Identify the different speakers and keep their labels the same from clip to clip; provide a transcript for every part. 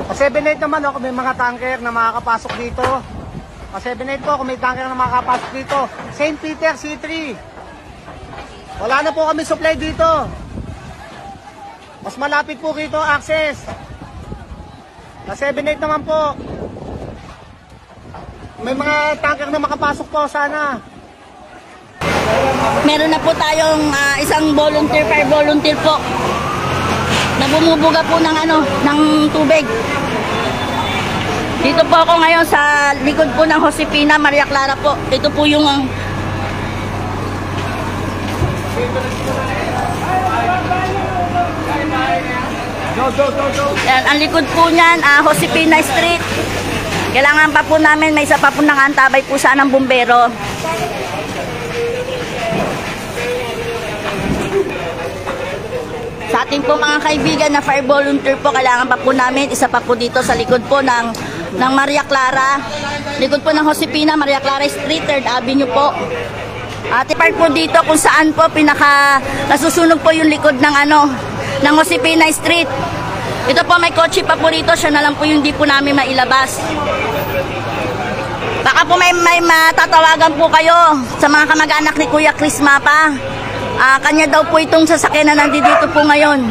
Speaker 1: Pa-7-8 naman kung may mga tanker na makakapasok dito. Pa-7-8 po kung may tanker na makakapasok dito. St. Peter C3. Wala na po kami supply dito. Mas malapit po dito access. Pa-7-8 naman po. May mga tanker na makapasok po sana.
Speaker 2: Meron na po tayong isang volunteer, fire volunteer po na bumubuga po ng tubig. Dito po ako ngayon sa likod po ng Josefina, Maria Clara po. Ito po yung yan, ang likod po niyan, Josefina Street. Kailangan pa po namin, may isa pa po nangantabay po sana ng bumbero. Sa ating po mga kaibigan na fire volunteer po, kailangan pa po namin, isa pa po dito sa likod po ng Maria Clara. Likod po ng Josefina, Maria Clara Street, 3rd Avenue po. At park po dito kung saan po nasusunog po yung likod ng Josefina Street. Ito po may kotse pa po rito, siya na lang po yung di po namin mailabas. Baka po may matatawagan po kayo sa mga kamag-anak ni Kuya Chris Mapa. Kanya daw po itong sasakyan na nandito po ngayon.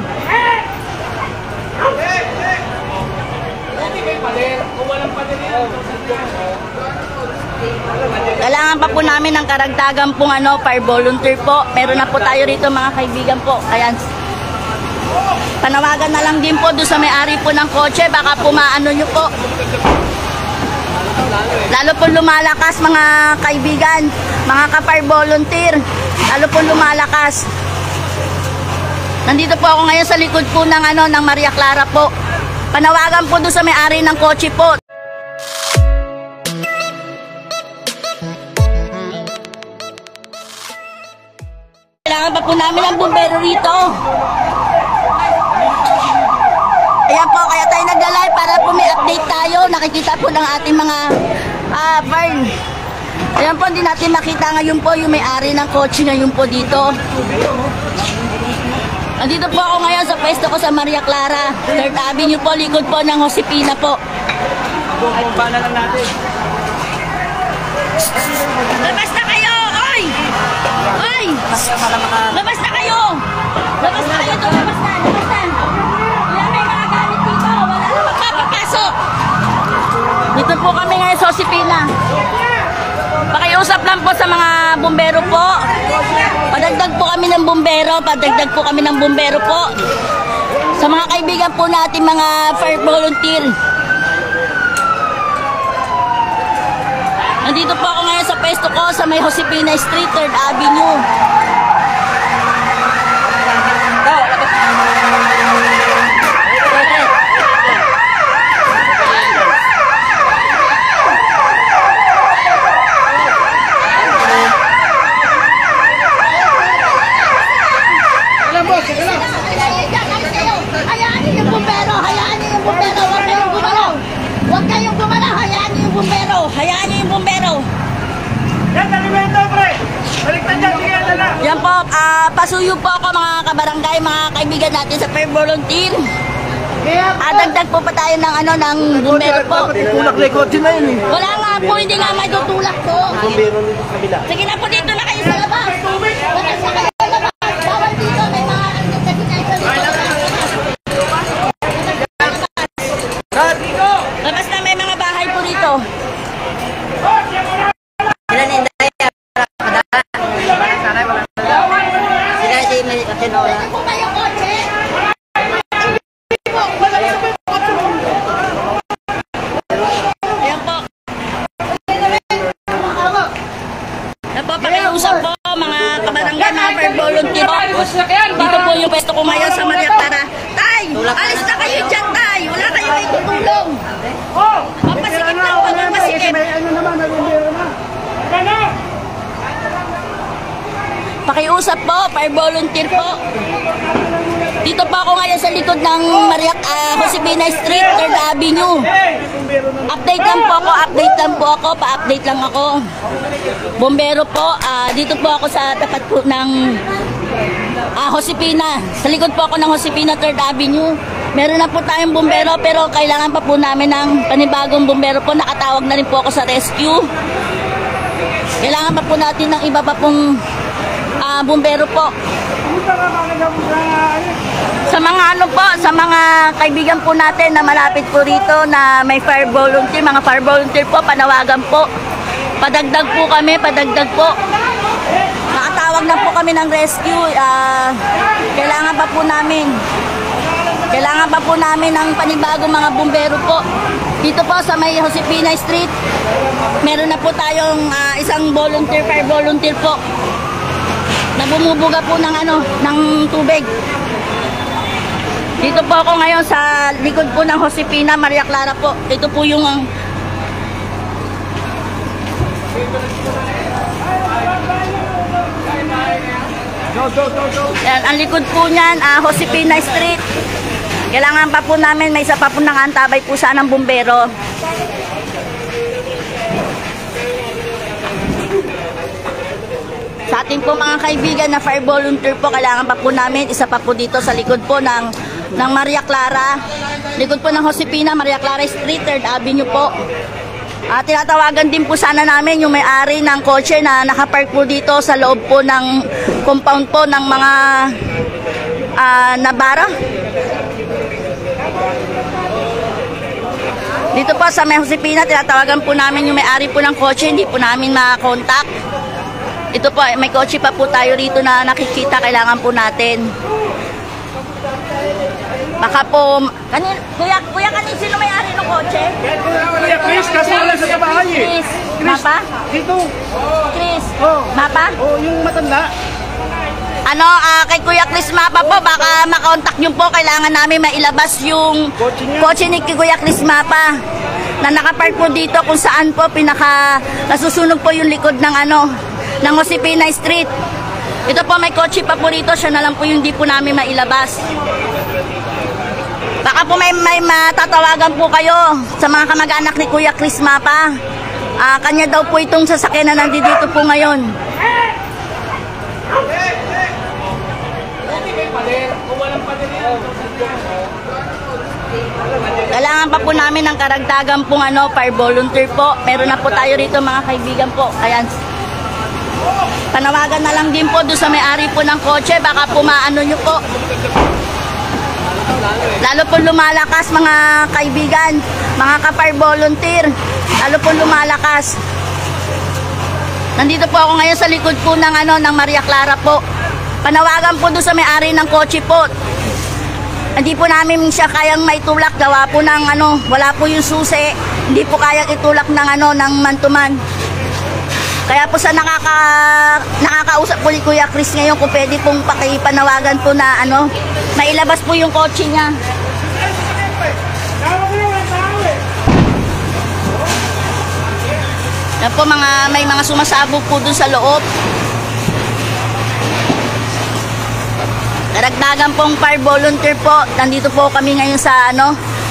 Speaker 2: Kailangan pa po namin ng karagdagan pong fire volunteer po. Meron na po tayo rito mga kaibigan po. Ayan. Panawagan na lang din po doon sa may-ari po ng kotse. Baka po maano nyo po. Lalo po lumalakas mga kaibigan, mga ka-fire volunteer. Lalo po lumalakas. Nandito po ako ngayon sa likod po ng Maria Clara po. Panawagan po doon sa may-ari ng kotse po. Kailangan pa po namin ang bumbero rito. Ayan po, kaya tayo nagla-live para po may update tayo. Nakikita po ng ating mga fire. Ayan po, hindi natin makita ngayon po yung may-ari ng kotse ngayon po dito. Nandito po ako ngayon sa pwesto ko sa Maria Clara, 3rd Avenue po, likod po ng Josefina po.
Speaker 1: Bumba na lang natin.
Speaker 2: Labas na kayo! Oy! Oy! Labas na kayo! Labas na kayo! Labas na! Labas na! Wala may mga gamit dito! Wala na magpapapasok! Dito po kami ngayon sa Josefina. Pakiusap lang po sa mga bumbero po. Padagdag po kami ng bumbero. Padagdag po kami ng bumbero po. Sa mga kaibigan po natin, mga fire volunteer. Nandito po ako ngayon sa pwesto ko sa may Josefina Street, 3rd Avenue. Hayaan niyo yung bumbero! Hayaan niyo yung bumbero! Huwag kayong gumalaw! Huwag kayong gumalaw! Hayaan niyo yung bumbero! Hayaan niyo yung bumbero!
Speaker 1: Yan, alimento, pre! Baliktad dyan, sige, yan na!
Speaker 2: Yan po, pasuyo po ako mga kabarangay, mga kaibigan natin sa fire volunteer. Dagdag po pa tayo ng bumbero po.
Speaker 1: Tulak na kotse na yun eh.
Speaker 2: Wala nga po, hindi nga may tutulak po.
Speaker 1: Bumbero nito sa kabila.
Speaker 2: Sige na po, dito na kayo sa labas. Labas na kayo sa labas. Bawal dito, may mga labas na, may mga bahay po rito. Ilan yung daya? Sila si Matinola. Kung kayo kotse? Ayan po. Napapakiusap po mga kabarangay, mga fire volunteer. Dito po yung pwesto ko ngayon sa Maria Clara. Tay! Alis na kayo dyan, tay! Wala kayo itutulong. Mapasikip lang po, mapasikip. Pakiusap po, fire volunteer po. Dito po ako ngayon sa likod ng Josefina Street, 3rd Avenue. Update lang po ako, pa-update lang ako. Bombero po, dito po ako sa tapat po ng Josefina. Sa likod po ako ng Josefina, 3rd Avenue. Meron na po tayong bumbero pero kailangan pa po namin ng panibagong bumbero po. Nakatawag na rin po ako sa rescue. Kailangan pa po natin ng iba pa pong bumbero po. Sa mga sa mga kaibigan po natin na malapit po rito na may fire volunteer, mga fire volunteer po, panawagan po. Padagdag po kami, padagdag po. Nakatawag na po kami ng rescue. Kailangan pa po namin ng panibagong mga bumbero po. Dito po sa may Josefina Street, meron na po tayong isang volunteer, fire volunteer po. Na bumubuga po ng tubig. Dito po ako ngayon sa likod po ng Josefina, Maria Clara po. Ito po yung yan, ang likod po niyan, Josefina Street. Kailangan pa po namin, may isa pa po nakantabay po sana ng bumbero. Sa ating po mga kaibigan na fire volunteer po, kailangan pa po namin, isa pa po dito sa likod po ng Maria Clara. Likod po ng Josefina, Maria Clara Street, 3rd Avenue po. Tinatawagan din po sana namin yung may-ari ng kotse na nakapark po dito sa loob po ng compound po ng mga Nabara. Dito po sa may Josefina, tinatawagan po namin yung may-ari po ng kotse, hindi po namin makakontakt. Ito po, may kotse pa po tayo rito na nakikita, kailangan po natin. Baka po, kuya, sino may-ari ng kotse?
Speaker 3: Kuya Chris, kasi wala sa bahay eh.
Speaker 2: Chris, Mapa?
Speaker 3: Dito.
Speaker 2: Chris,
Speaker 3: Oh.
Speaker 2: Mapa?
Speaker 3: Oh, yung matanda.
Speaker 2: Kay Kuya Chris Mapa po, baka makontak nyo po, kailangan namin mailabas yung kotse ni Kuya Chris Mapa na nakapark po dito kung saan po nasusunog po yung likod ng ng Josefina Street. Ito po, may kotse pa po rito, siya na lang po yung di po namin mailabas. Baka po may matatawagan po kayo sa mga kamag-anak ni Kuya Chris Mapa. Kanya daw po itong sasakyan na nandito po ngayon. Kailangan pa po namin ng karagdagan pong fire volunteer po. Meron na po tayo rito mga kaibigan po. Ayan. Panawagan na lang din po doon sa may-ari po ng kotse. Baka po maano nyo po. Lalo po lumalakas mga kaibigan, mga ka-fire volunteer. Lalo po lumalakas. Nandito po ako ngayon sa likod po ng ng Maria Clara po. Panawagan po doon sa may-ari ng kotse po. Hindi po namin siya kayang maitulak, gawa po ng wala po yung susi. Hindi po kayang itulak ng ng man-to-man. Kaya po sa nakakausap po ni Kuya Chris ngayon kung pwede pong pakipanawagan po na mailabas po yung kotse niya. Yan po may mga sumasabog po dun sa loob. Daragdagan pong fire volunteer po. Nandito po kami ngayon sa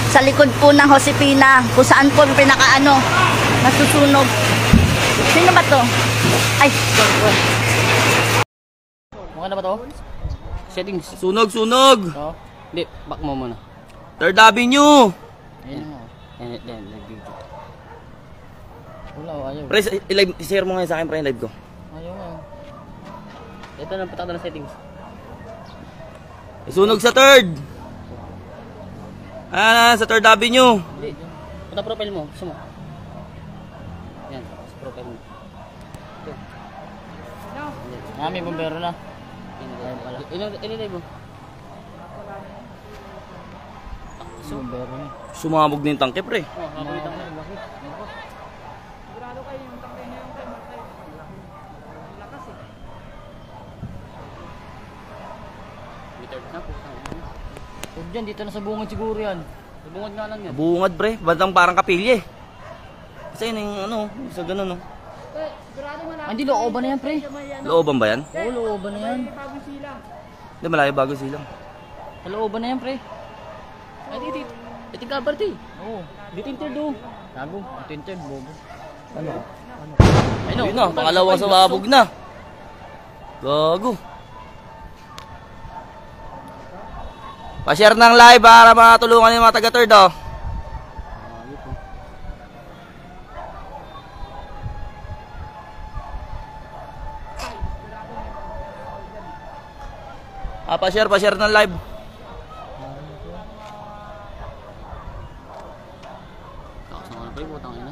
Speaker 2: sa likod po ng Josefina, kung saan po nasusunog. Sino ba to? Ay,
Speaker 4: Mukha na ba to? Settings.
Speaker 3: Sunog.
Speaker 4: Oo. Hindi, back mo muna.
Speaker 3: 3rd Avenue.
Speaker 4: Ayan mo. Ayan, nag-video. Wala, ayaw.
Speaker 3: Pre, i-share mo ngayon sa akin, pre, live ko.
Speaker 4: Ayaw. Ito na, patak na settings.
Speaker 3: Sunog sa 3rd. Sa 3rd Avenue.
Speaker 4: Hindi. Punta profile mo. Gusto mo. Yan, sa profile mo. May bombero na. Inilay mo. Bombero na.
Speaker 3: Sumabog na yung tangke, pre.
Speaker 4: Oh, habang na yung laki. Huwag dyan, dito na sa bungad siguro yan. Sa bungad nga lang yan.
Speaker 3: Bungad, pre. Bandang parang kapilye. Kasi yun yung sa ganun, no.
Speaker 4: Hindi, looban na yan, pre.
Speaker 3: Looban ba yan?
Speaker 4: Oo, looban na yan.
Speaker 3: Hindi, malayo bago silang.
Speaker 4: Sa looban na yan, pre. Ay, dito. Ito yung cover, te. Oo. Dito yung third, oh. Gago. Ito yung third, bobo.
Speaker 3: Ano?
Speaker 4: Ayun,
Speaker 3: Yun na, pangalawang sumabog na. Gago. Pa-share ng live para matulungan yung mga taga-third, oh.
Speaker 4: Ayun po.
Speaker 3: Pa-share ng live.
Speaker 4: Takas na nga pre, putang ina.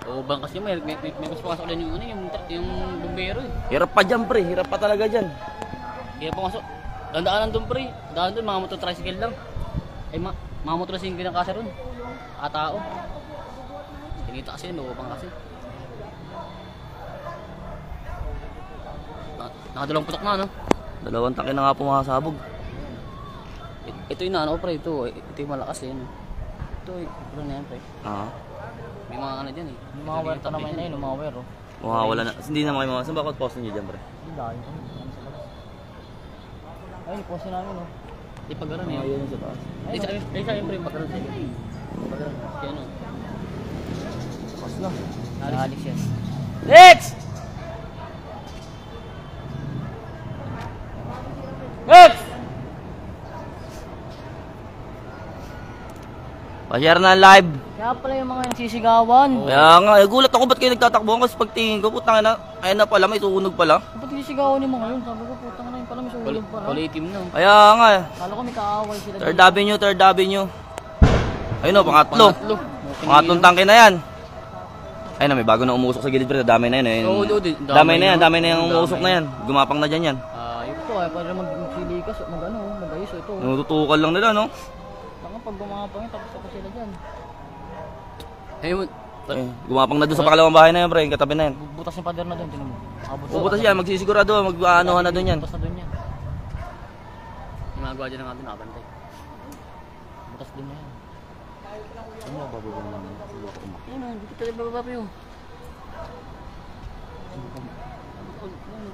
Speaker 4: Oo, bang kasi may mas pasok din yung ano, yung bumbero eh.
Speaker 3: Hirap pa dyan, pre. Hirap pa talaga dyan.
Speaker 4: Kaya pumasok. Dandaanan doon pre. Daan doon, mga motor-tricycle lang. Ay, mga motor-tricycle lang kasi ron. Tao. Tinita kasi, nabubang kasi. Nakadalawang putok na, no?
Speaker 3: Dalawang taki na nga pumakasabog.
Speaker 4: Ito yung ano pre, ito yung malakas eh. Ito ano na yan pre. May mga ano dyan eh.
Speaker 5: Yung mga wire pa naman na yun, yung mga wire, oh.
Speaker 3: Mawawala na. Hindi na kayo Saan ba ako post nyo dyan, pre?
Speaker 5: Hindi dahil kami, ano sa labas. Ayun, post namin, oh.
Speaker 4: Di pag-aran eh.
Speaker 3: Ayun sa taas.
Speaker 4: Di sa akin pre, pag-aran sa'yo. Pag-aran. Kaya ano.
Speaker 5: Post na. Naalis yan.
Speaker 3: Next! Next! Pa-share na live.
Speaker 5: Kaya pala yung mga nagsisigawan.
Speaker 3: Kaya nga, gulat ako ba't kayo nagtatakbo kasi pagtingin ko, putang ina, ayun na pala, may sunog pala.
Speaker 5: Ba't nagsisigawan yung mga yun? Sabi ko, putang na yun pala, may sulog pala.
Speaker 4: Kulay team na.
Speaker 3: Kaya nga,
Speaker 5: Kala ko may kaaway sila.
Speaker 3: Third Avenue. Ayun o, pangatlo.
Speaker 4: Pangatlo.
Speaker 3: Pangatlong tangke na yan. Ayun na, may bago na umusok sa gilid, pero damay na yun. Ayun.
Speaker 4: Oo,
Speaker 3: Damay na yung umusok na yan. Gumapang na dyan yan.
Speaker 5: Ayun po, ay pwede magsilikas, mag-ayos, ito.
Speaker 3: Nututukan lang nila, no?
Speaker 5: Baka pag gumapang yun, tapos ako sila dyan.
Speaker 4: Ayun.
Speaker 3: Gumapang na doon sa pakalawang bahay na yan, pre. Yung katabi na yan.
Speaker 5: Butas yung pader na doon, tinan mo.
Speaker 3: Puputas yan, magsisigurado, mag-aanohan na doon yan.
Speaker 5: Butas na doon yan.
Speaker 4: Yung mga gawa dyan ng atin, nakabantay.
Speaker 5: Butas din na yan.
Speaker 3: Ano ba bababa lang?
Speaker 4: Ayun o, dito tayo bababa pa yun.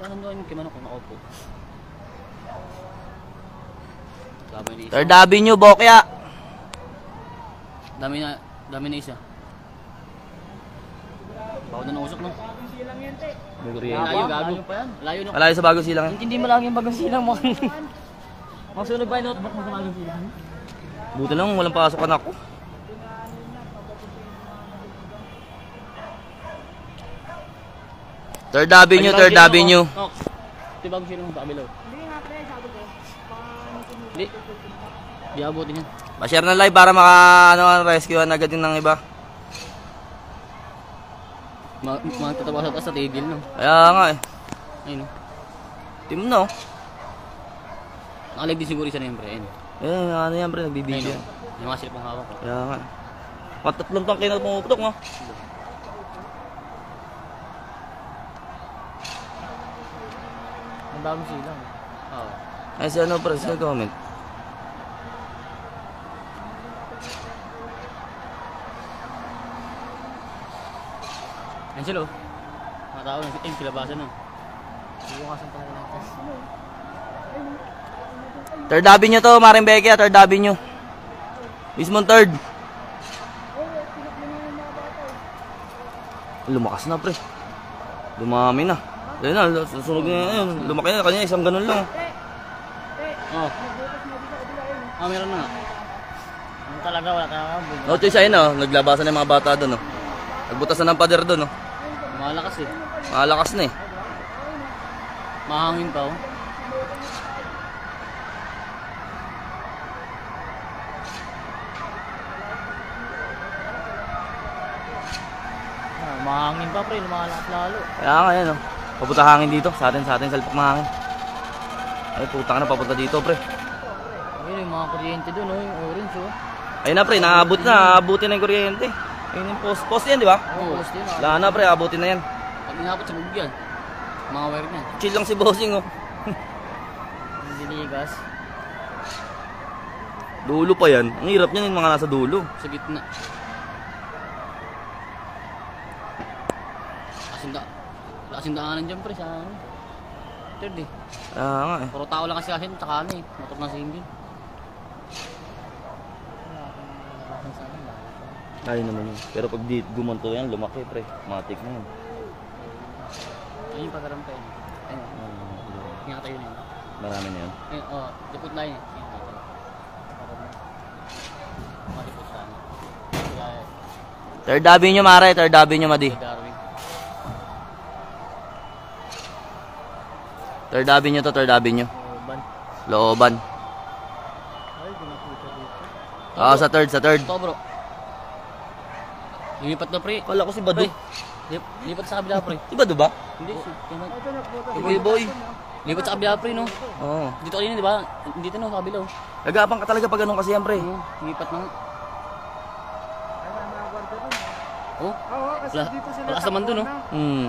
Speaker 4: Anong gawin mo kay Manok kung nakaupo?
Speaker 3: Third Avenue, Bokya.
Speaker 4: Dami na isa. Bawal na nausok, no?
Speaker 3: May kuryente.
Speaker 4: Layo, gago.
Speaker 5: Layo pa yan.
Speaker 4: Layo, no?
Speaker 3: Malayo sa bagong silang.
Speaker 5: Hindi mo lang yung bagong silang mo. Masunog ba yung notebook mo sa bagong silang?
Speaker 3: Buti lang, walang pasok anak ko. Third Avenue.
Speaker 4: Nok. Ito bago sila mo sa kabilaw. Hindi nga pre, sabi ko. Hindi. Di abutin yan.
Speaker 3: Pa-share na live para rescuean agad yung ng iba.
Speaker 4: Magtatawa sa taas sa tigil, no?
Speaker 3: Kaya nga eh.
Speaker 4: Ayun, no?
Speaker 3: Team no.
Speaker 4: Nakalag din siguro isa na yun, pre. Ayun.
Speaker 3: Ano yan pre, nagbibigyan.
Speaker 4: Ayun, no? Yung mga silipong hawak ko.
Speaker 3: Kaya nga. Patatlong tangke na pumuputok mo.
Speaker 5: Ang bagong silang.
Speaker 4: Oo.
Speaker 3: Ay si ano pre, sa comment.
Speaker 4: Ayun sila, oh. Mga tao, yung kilabasan, no?
Speaker 5: Iwasan pa nila natin.
Speaker 3: Third Avenue to, Marimbeke, Third Avenue. Mismong third. Lumakas na pre. Dumami na. Ayun na, susunog na yun. Lumaki na, kanya isang ganun lang.
Speaker 4: Oo. Meron na nga.
Speaker 5: Ano talaga, wala talaga.
Speaker 3: No choice ayun oh, naglabasan na yung mga bata doon oh. Nagbutas na ng pader doon oh.
Speaker 4: Malakas eh.
Speaker 3: Malakas na eh.
Speaker 4: Mahangin pa, oh.
Speaker 5: Mahangin pa pre, lumalakas lalo.
Speaker 3: Kaya nga yan oh. Papunta hangin dito, sa atin salpak na hangin. Ay putang na, papunta dito pre.
Speaker 5: Ayun yung mga kuryente doon, oh, yung orange, oh.
Speaker 3: Ayun na pre, naabutin na yung kuryente. Ayun yung post yan di ba?
Speaker 4: Oo.
Speaker 5: Post din, ah.
Speaker 3: Wala na pre, abutin na yan.
Speaker 4: Pag inabot sa bugyan, mga wire niya.
Speaker 3: Chill lang si bossing oh.
Speaker 5: Hindi ligas.
Speaker 3: Dulo pa yan. Ang hirap niyan yung mga nasa dulo.
Speaker 4: Sa gitna. Kasing daanan dyan, pre, sa ano. Third eh.
Speaker 3: Kaya nga eh.
Speaker 4: Puro tao lang kasi tsaka ano eh. Motor na single.
Speaker 3: Ayun naman yun. Pero pag di gumanto yan, lumaki pre. Matik na yun.
Speaker 4: Ayun yung pag-aram pa yun. Ayun. patayo na yun.
Speaker 3: Marami na yun.
Speaker 4: Eh, oh, dipot line eh. Ayun, dito. Mga dipot sana. Kaya,
Speaker 3: Third Avenue, Mare. Third Avenue, Madi.
Speaker 4: Darwin.
Speaker 3: Third Avenue to, Third Avenue.
Speaker 4: Ban.
Speaker 3: Looban. Sa third, sa third.
Speaker 4: Ito bro. Lumipat na pre.
Speaker 3: Kala ko si Badu.
Speaker 4: Lipat sa kabila pre.
Speaker 3: Si Badu ba?
Speaker 4: Hindi.
Speaker 3: Boy, boy.
Speaker 4: Lipat sa kabila pre no.
Speaker 3: Oo.
Speaker 4: Dito kanina di ba? Dito no sa kabila oh.
Speaker 3: Nagapang ka talaga pag ganun kasi yan, pre.
Speaker 4: Lipat na nga. Oh,
Speaker 1: Oo, kasi
Speaker 4: Wala-
Speaker 1: dito sila
Speaker 4: malakas naman dun,
Speaker 1: takbo
Speaker 4: oh.
Speaker 1: na.
Speaker 3: Hmm.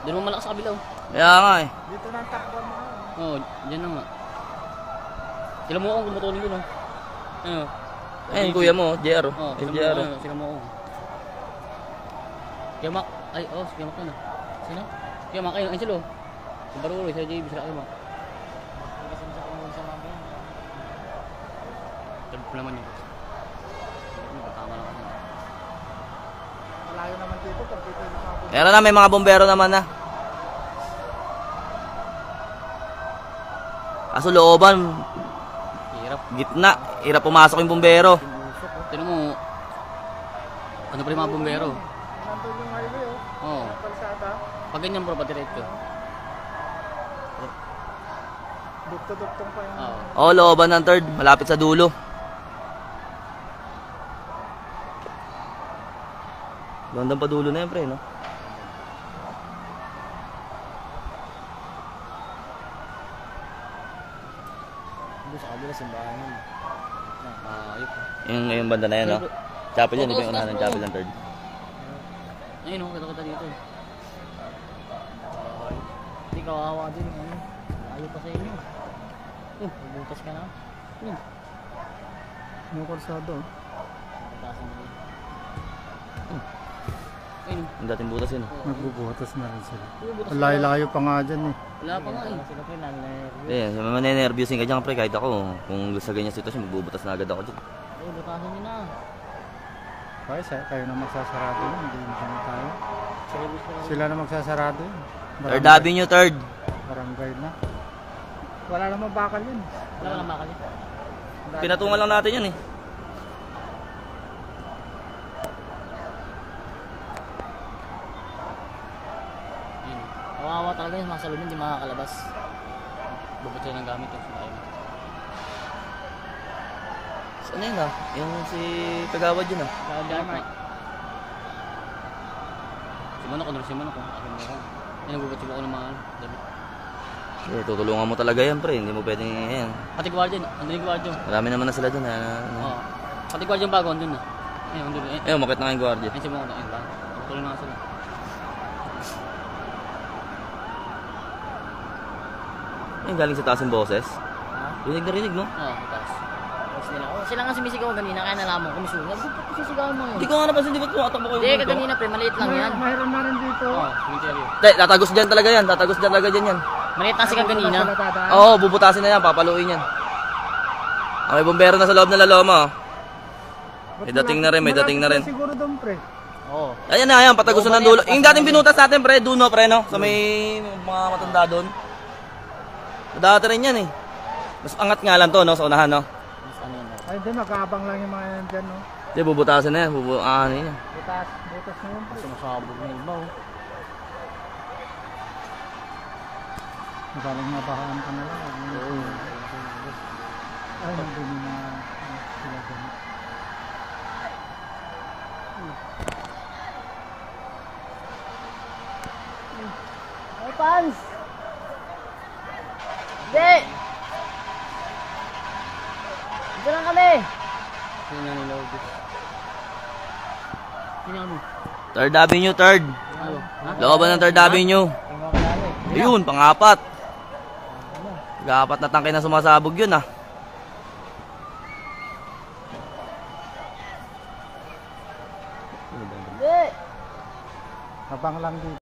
Speaker 4: doon mo malakas sa kabila oh.
Speaker 3: Kaya nga eh.
Speaker 1: Dito na ang takbo na.
Speaker 4: Oo, dyan na nga. Sila mo akong kumutulong dun oh. Ano?
Speaker 3: Ayun, kuya mo, JR.
Speaker 4: Oo,
Speaker 3: Yung
Speaker 4: sila mo
Speaker 3: JR.
Speaker 4: sila mo akong. Kaya Mac, ay oh, si Kaya Mac na. Sino? Kaya Mac, ayun, sila oh. Si Baruro, si JB, sila kayo Mac. Tagpo naman yun. Tama lang ako.
Speaker 1: Malayo naman dito. Pag dito yung mga
Speaker 3: Meron na, may mga bombero naman na. Kaso looban,
Speaker 4: Hirap.
Speaker 3: gitna. Hirap pumasok yung bombero.
Speaker 4: Tignan mo, ano pa rin mga bumbero?
Speaker 1: nandun yung highway, oh.
Speaker 4: Oo.
Speaker 1: Kalsada.
Speaker 4: Pag ganyan bro, patiretso.
Speaker 1: Dukto-duktong pa yung...
Speaker 4: Oo.
Speaker 3: Looban ng third. Malapit sa dulo. Bandang pa dulo na yan, pre, no?
Speaker 4: Doon sa kabila, simbahan yun. Ayop.
Speaker 3: Yung banda na yan, no? Chapel yan, di ba yung unahan ng chapel ng third?
Speaker 4: Ayun o, kita-kita dito. Hindi kawawa din. Ayaw pa sa inyo. Bubutas ka na.
Speaker 1: Yung kalsada, oh.
Speaker 4: Patasan mo yun. Ayun.
Speaker 3: Yung dating butas yun,
Speaker 1: Nagbubuhatas na rin sila.
Speaker 4: Bubutas
Speaker 1: Ang layo-layo pa nga dyan, eh.
Speaker 4: Wala pa nga eh. Sila pa yun,
Speaker 3: Eh, manenervyusin ka dyan, pre, kahit ako. Kung sa ganyan sitwasyon, magbubutas na agad ako dyan.
Speaker 4: Ay, butasan nyo na.
Speaker 1: Kaya kayo na magsasarado yun, hindi na tayo.
Speaker 4: Service na lang.
Speaker 1: Sila na magsasarado yun.
Speaker 3: Third Avenue, third.
Speaker 1: Barangay na. Wala namang bakal yun.
Speaker 4: Wala ka lang bakal yun.
Speaker 3: Pinatungan lang natin yun, eh.
Speaker 4: Ayun. Kawawa talaga yung mga salon, hindi makakalabas. Bubot sila ng gamit yung sila.
Speaker 3: Saan yun, ah? Yung si Kagawad yun, ah.
Speaker 4: Si Manok, ano si Manok? Akin mo lang. Yan, nagbubot ako ng mga damit.
Speaker 3: Eh, tutulungan mo talaga yan, pre. Hindi mo pwedeng, yan.
Speaker 4: Pati guardian, andun yung guardian.
Speaker 3: Marami naman na sila dun,
Speaker 4: Oo. Pati guardian bago, andun na. Ayun, andun na.
Speaker 3: Eh, umakit na nga yung guardia.
Speaker 4: Ayun si Manok, ayun ba? Tuloy na nga sila.
Speaker 3: Eh, galing sa taas yung boses.
Speaker 4: Ha?
Speaker 3: Rinig na rinig, no?
Speaker 4: Oo, taas. Tapos nila, oh, sila nga sumisigaw kanina, kaya nalaman ko, misunog. Ba't sisigaw mo yun?
Speaker 3: Hindi ko nga napansin, di ba tumatakbo kayo?
Speaker 4: Hindi, kanina pre, maliit lang yan.
Speaker 1: Mayroon na rin dito.
Speaker 4: Oo, cemetery.
Speaker 3: Hindi, tatagos dyan talaga yan. Tatagos dyan talaga dyan yan.
Speaker 4: Maliit lang siya kanina.
Speaker 1: Sila dadaan.
Speaker 3: Oo, bubutasin na yan. Papaluin yan. Ah, may bombero na sa loob ng laloma, oh. May dating na rin, may dating na rin.
Speaker 1: Malapit siguro doon, pre.
Speaker 4: Oo.
Speaker 3: Ayan na, ayan. Patagusan ng dulo. Yung dating binutas natin, pre. Duno, pre, no? Sa may mga matanda doon. Dati rin yan, eh. Mas angat nga lang to, no? Sa unahan, no?
Speaker 4: Mas ano yun.
Speaker 1: Ay, hindi, mag-aabang lang yung mga yan dyan, no?
Speaker 3: Hindi, bubutasin na yan. Ano yan.
Speaker 1: Butas na yun, pre.
Speaker 4: Sumasabog na iba oh.
Speaker 1: Magaling mabahaan ka na lang.
Speaker 4: Oo.
Speaker 1: Ay, nandun na sila dyan.
Speaker 2: Ay, Pans! Hindi! Dito lang kami!
Speaker 4: Sino na nila ubus? Sino ano?
Speaker 3: Third Avenue, third.
Speaker 4: Ano? Ha?
Speaker 3: Looban ng Third Avenue.
Speaker 4: Yung mga kilala eh.
Speaker 3: Ayun, pang-apat. Pang-apat na tangke na sumasabog yun, ah.
Speaker 2: Hindi!
Speaker 1: Abang lang dito.